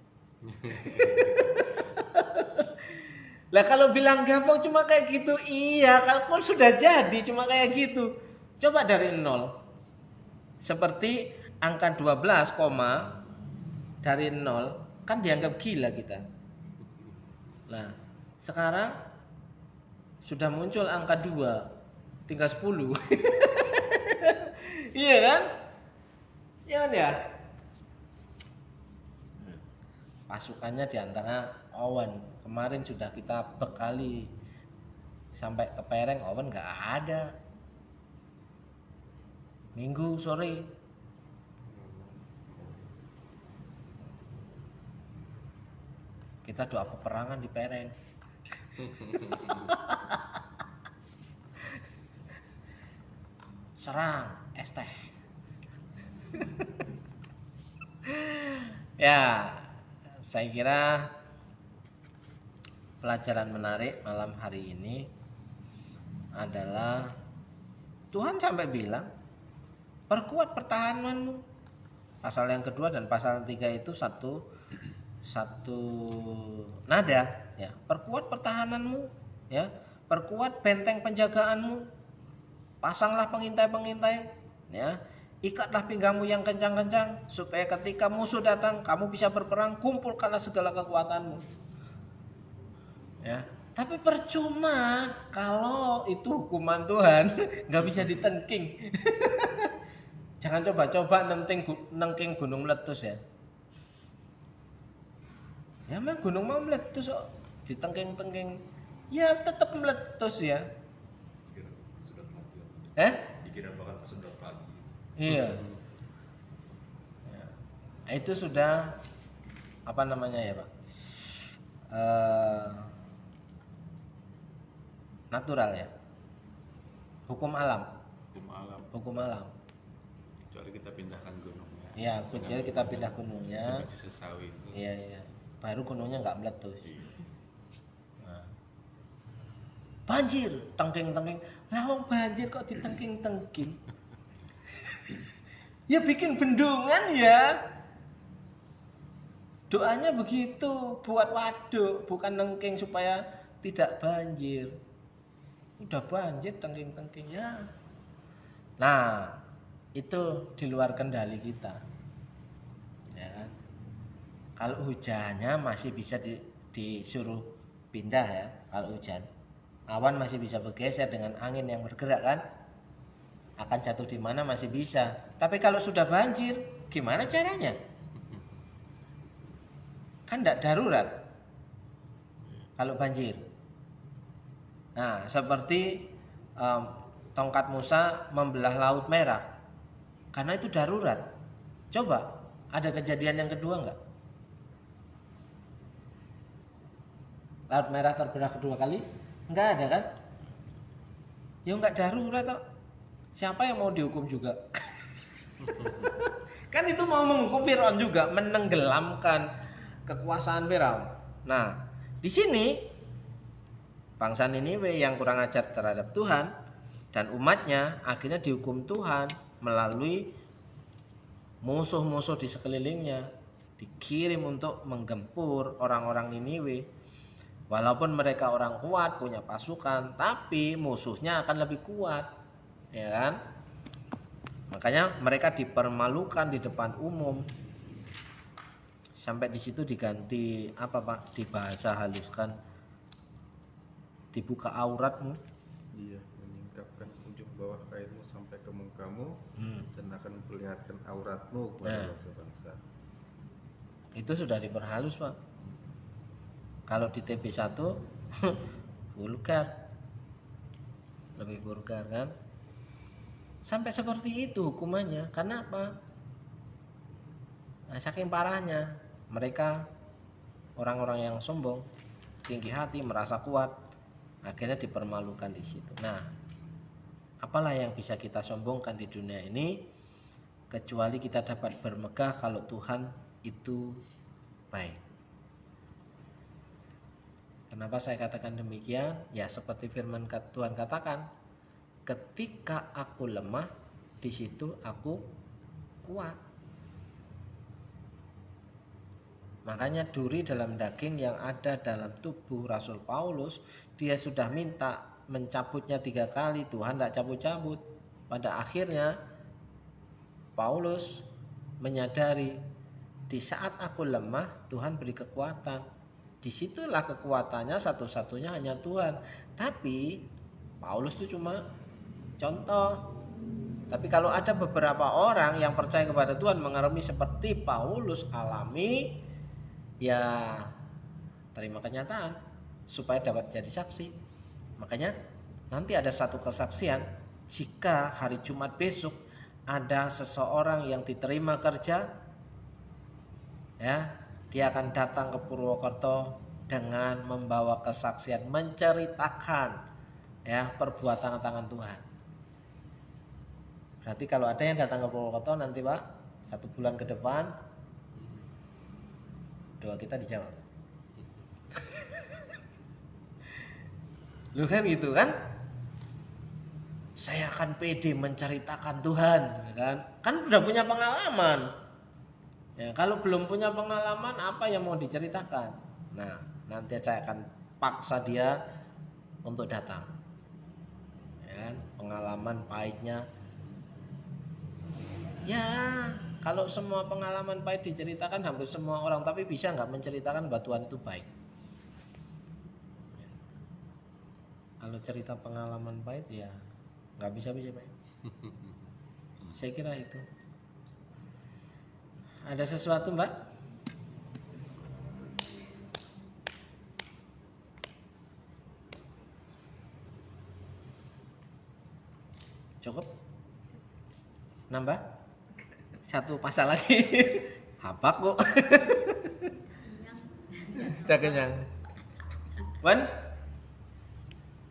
Lah kalau bilang gampang cuma kayak gitu, iya, kalau sudah jadi cuma kayak gitu. Coba dari nol. Seperti angka 12, dari nol kan dianggap gila kita. Nah, sekarang sudah muncul angka 2, tinggal 10. Iya kan? Iya kan ya? Pasukannya diantara Owen. Kemarin sudah kita bekali sampai ke Pereng, Owen nggak ada. Minggu sore kita doa peperangan di Pereng. Serang es teh. Ya, saya kira pelajaran menarik malam hari ini adalah Tuhan sampai bilang perkuat pertahananmu. Pasal yang kedua dan pasal 3 itu satu nada ya. Perkuat pertahananmu ya, perkuat benteng penjagaanmu, pasanglah pengintai-pengintai ya, ikatlah pinggangmu yang kencang-kencang supaya ketika musuh datang kamu bisa berperang, kumpulkanlah segala kekuatanmu ya. Tapi percuma kalau itu hukuman Tuhan nggak bisa ditengking. Jangan coba-coba nengking gunung meletus ya. Ya mah gunung mau meletus kok ditengking-tengking, ya tetap meletus ya. Dikira bakal kesedot lagi. Iya. Ya. Itu sudah apa namanya ya Pak? Natural ya. Hukum alam. Hukum alam. Kecuali kita pindahkan gunungnya. Iya, kecuali kita pindah gunungnya. Seperti Sesawi itu. Iya. Baru gunungnya nggak meletus. Nah. Banjir, tengking-tengking. Lawang banjir kok ditengking-tengking. Ya bikin bendungan ya. Doanya begitu, buat waduk, bukan nengking supaya tidak banjir. Udah banjir tengking-tengking ya. Nah, itu di luar kendali kita. Ya kan? Kalau hujannya masih bisa disuruh pindah ya. Kalau hujan, awan masih bisa bergeser dengan angin yang bergerak kan. Akan jatuh di mana masih bisa. Tapi kalau sudah banjir, gimana caranya? Kan tidak darurat kalau banjir. Nah, seperti tongkat Musa membelah Laut Merah, karena itu darurat. Coba, ada kejadian yang kedua enggak? Laut Merah terbelah kedua kali? Enggak ada kan? Ya enggak darurat toh. Siapa yang mau dihukum juga? Kan itu mau menghukum Firaun juga, menenggelamkan kekuasaan Firaun. Nah, di sini bangsa Niniwe yang kurang ajar terhadap Tuhan dan umatnya akhirnya dihukum Tuhan melalui musuh-musuh di sekelilingnya, dikirim untuk menggempur orang-orang Niniwe. Walaupun mereka orang kuat, punya pasukan, tapi musuhnya akan lebih kuat, ya kan? Makanya mereka dipermalukan di depan umum. Sampai di situ diganti apa Pak? Di bahasa haluskan, dibuka auratmu. Iya, menyingkapkan ujung bawah kainmu sampai ke mukamu dan akan memperlihatkan auratmu kepada bangsa-bangsa. Itu sudah diperhalus Pak. Kalau di TB1 vulgar, lebih vulgar kan? Sampai seperti itu hukumannya. Karena apa? Nah, saking parahnya mereka orang-orang yang sombong, tinggi hati, merasa kuat, akhirnya dipermalukan di situ. Nah, apalah yang bisa kita sombongkan di dunia ini kecuali kita dapat bermegah kalau Tuhan itu baik. Kenapa saya katakan demikian? Ya seperti firman Tuhan katakan, ketika aku lemah, di situ aku kuat. Makanya duri dalam daging yang ada dalam tubuh Rasul Paulus, dia sudah minta mencabutnya 3 kali, Tuhan tidak cabut-cabut. Pada akhirnya Paulus menyadari, di saat aku lemah, Tuhan beri kekuatan. Disitulah kekuatannya satu-satunya hanya Tuhan. Tapi Paulus itu cuma contoh. Tapi kalau ada beberapa orang yang percaya kepada Tuhan, mengalami seperti Paulus alami, ya terima kenyataan supaya dapat jadi saksi. Makanya nanti ada satu kesaksian, jika hari Jumat besok ada seseorang yang diterima kerja, ya dia akan datang ke Purwokerto dengan membawa kesaksian, menceritakan ya perbuatan tangan Tuhan. Berarti kalau ada yang datang ke Purwokerto nanti Pak, 1 bulan ke depan doa kita dijawab. Lu kan gitu kan? Saya akan pede menceritakan Tuhan, kan? Kan udah punya pengalaman. Ya, kalau belum punya pengalaman, apa yang mau diceritakan? Nah, nanti saya akan paksa dia untuk datang. Ya, pengalaman pahitnya. Ya, kalau semua pengalaman pahit diceritakan hampir semua orang, tapi bisa nggak menceritakan bahwa Tuhan itu baik? Ya. Kalau cerita pengalaman pahit ya nggak bisa Pak. Saya kira itu. Ada sesuatu Mbak? Cukup? Nambah? 1 pasal lagi. Habak kok. Udah kenyang. Wan?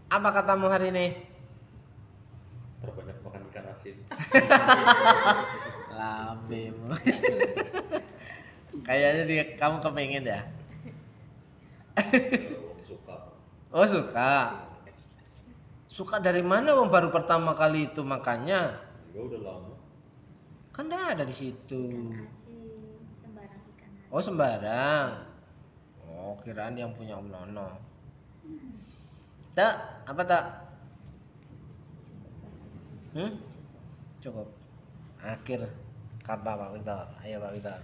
Apa katamu hari ini? Terbanyak makan ikan asin. Lambemu. Kayaknya kamu kepengen ya? Suka. Oh suka. Suka dari mana? Baru pertama kali itu makannya. Juga udah lama. Kan enggak ada di situ. Asin, sembarang ikan. Oh sembarang. Oh kiraan yang punya Om Nono. Tak, apa tak? Cukup. Akhir kata Pak Victor. Ayo Pak Victor.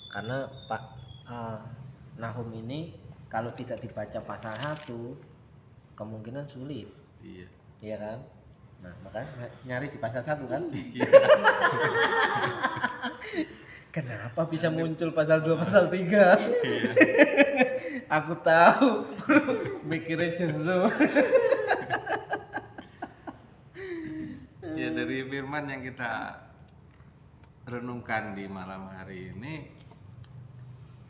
Karena Pak Nahum ini kalau tidak dibaca pasal 1 kemungkinan sulit. Iya. Iya kan? Nah, makanya nyari di pasal 1 kan? Kenapa bisa muncul pasal 2, pasal 3? Aku tahu. Mikirnya jeruk. Ya dari firman yang kita renungkan di malam hari ini,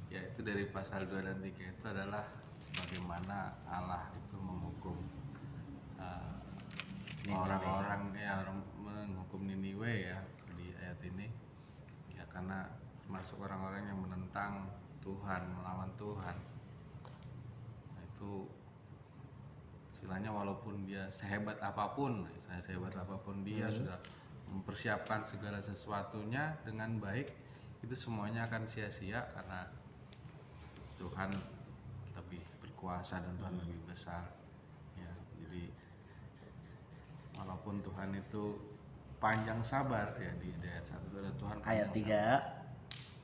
yaitu dari pasal 2 dan 3 itu adalah bagaimana Allah itu menghukum orang-orang ya, orang menghukum Niniwe ya di ayat ini ya, karena termasuk orang-orang yang menentang Tuhan, melawan Tuhan. Nah, itu istilahnya walaupun dia sehebat apapun, dia sudah mempersiapkan segala sesuatunya dengan baik, itu semuanya akan sia-sia karena Tuhan lebih berkuasa dan Tuhan lebih besar. Ya, jadi walaupun Tuhan itu panjang sabar ya, di ayat 1 itu ada Tuhan Ayat 3. sabar.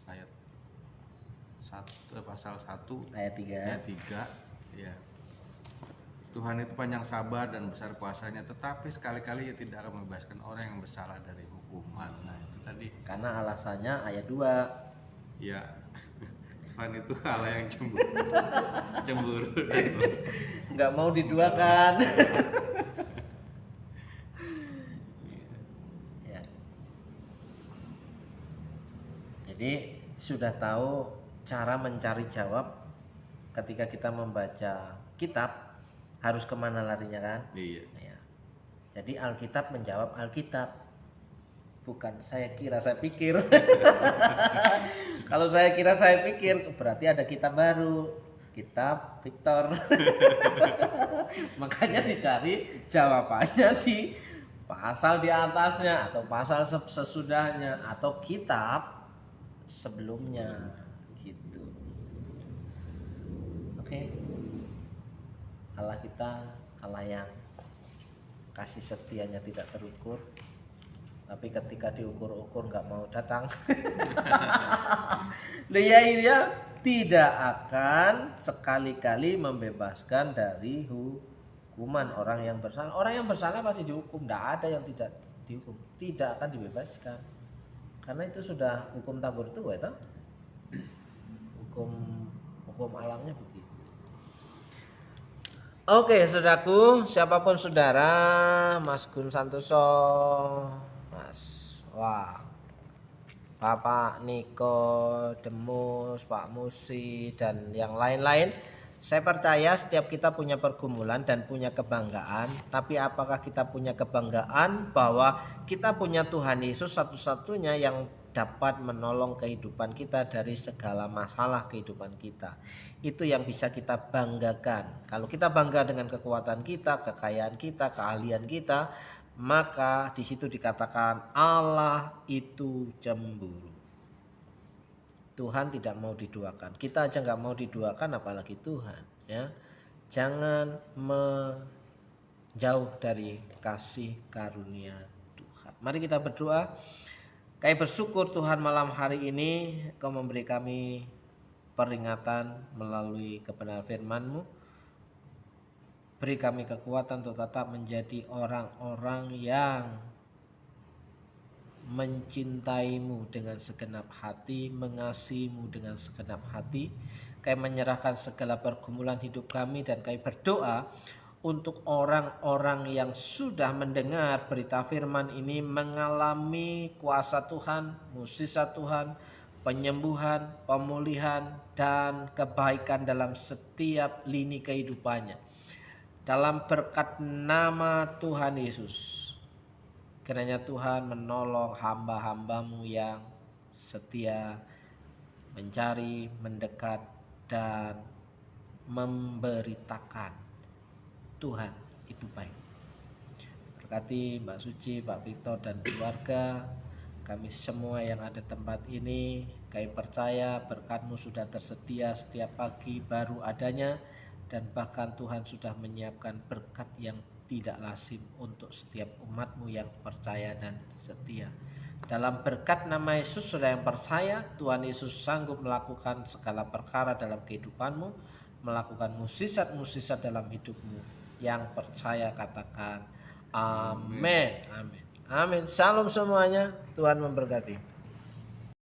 Ayat 1 pasal 1 Ayat 3. ayat 3 ya. Tuhan itu panjang sabar dan besar kuasanya, tetapi sekali-kali ia tidak akan membebaskan orang yang bersalah dari hukuman. Nah, itu tadi. Karena alasannya ayat 2. Ya. Tuhan itu Allah yang cemburu. Nggak mau diduakan. Ya. Jadi sudah tahu cara mencari jawab ketika kita membaca kitab, harus kemana larinya kan? Iya. Ya. Jadi Alkitab menjawab Alkitab. Bukan saya kira, saya pikir. Kalau saya kira, saya pikir berarti ada kitab baru, kitab Victor. Makanya dicari jawabannya di pasal di atasnya atau pasal sesudahnya atau kitab sebelumnya gitu. Oke. Allah kita Allah yang kasih setianya tidak terukur, tapi ketika diukur-ukur nggak mau datang. Dia tidak akan sekali-kali membebaskan dari hukuman orang yang bersalah. Orang yang bersalah pasti dihukum, tidak ada yang tidak dihukum, tidak akan dibebaskan, karena itu sudah hukum tabur tua itu. Hukum alamnya begitu. Oke, saudaraku, siapapun saudara, Mas Gun Santoso, Bapak Niko Demus, Pak Musi, dan yang lain-lain, saya percaya setiap kita punya pergumulan dan punya kebanggaan. Tapi apakah kita punya kebanggaan bahwa kita punya Tuhan Yesus satu-satunya yang dapat menolong kehidupan kita dari segala masalah kehidupan kita? Itu yang bisa kita banggakan. Kalau kita bangga dengan kekuatan kita, kekayaan kita, keahlian kita, maka di situ dikatakan Allah itu cemburu. Tuhan tidak mau diduakan. Kita aja nggak mau diduakan, apalagi Tuhan. Ya, jangan menjauh dari kasih karunia Tuhan. Mari kita berdoa. Kami bersyukur Tuhan malam hari ini Kau memberi kami peringatan melalui kebenaran firman-Mu. Beri kami kekuatan untuk tetap menjadi orang-orang yang mencintai-Mu dengan segenap hati, mengasihi-Mu dengan segenap hati. Kami menyerahkan segala pergumulan hidup kami dan kami berdoa untuk orang-orang yang sudah mendengar berita firman ini mengalami kuasa Tuhan, mukjizat Tuhan, penyembuhan, pemulihan, dan kebaikan dalam setiap lini kehidupannya. Dalam berkat nama Tuhan Yesus, kiranya Tuhan menolong hamba-hamba-Mu yang setia mencari, mendekat, dan memberitakan Tuhan itu baik. Berkati Mbak Suci, Pak Victor, dan keluarga, kami semua yang ada tempat ini. Kami percaya berkat-Mu sudah tersedia setiap pagi baru adanya, dan bahkan Tuhan sudah menyiapkan berkat yang tidak lazim untuk setiap umat-Mu yang percaya dan setia. Dalam berkat nama Yesus, saudara yang percaya Tuhan Yesus sanggup melakukan segala perkara dalam kehidupan-Mu, melakukan mukjizat-mukjizat dalam hidup-Mu. Yang percaya katakan amin. Amin. Amin. Shalom semuanya. Tuhan memberkati.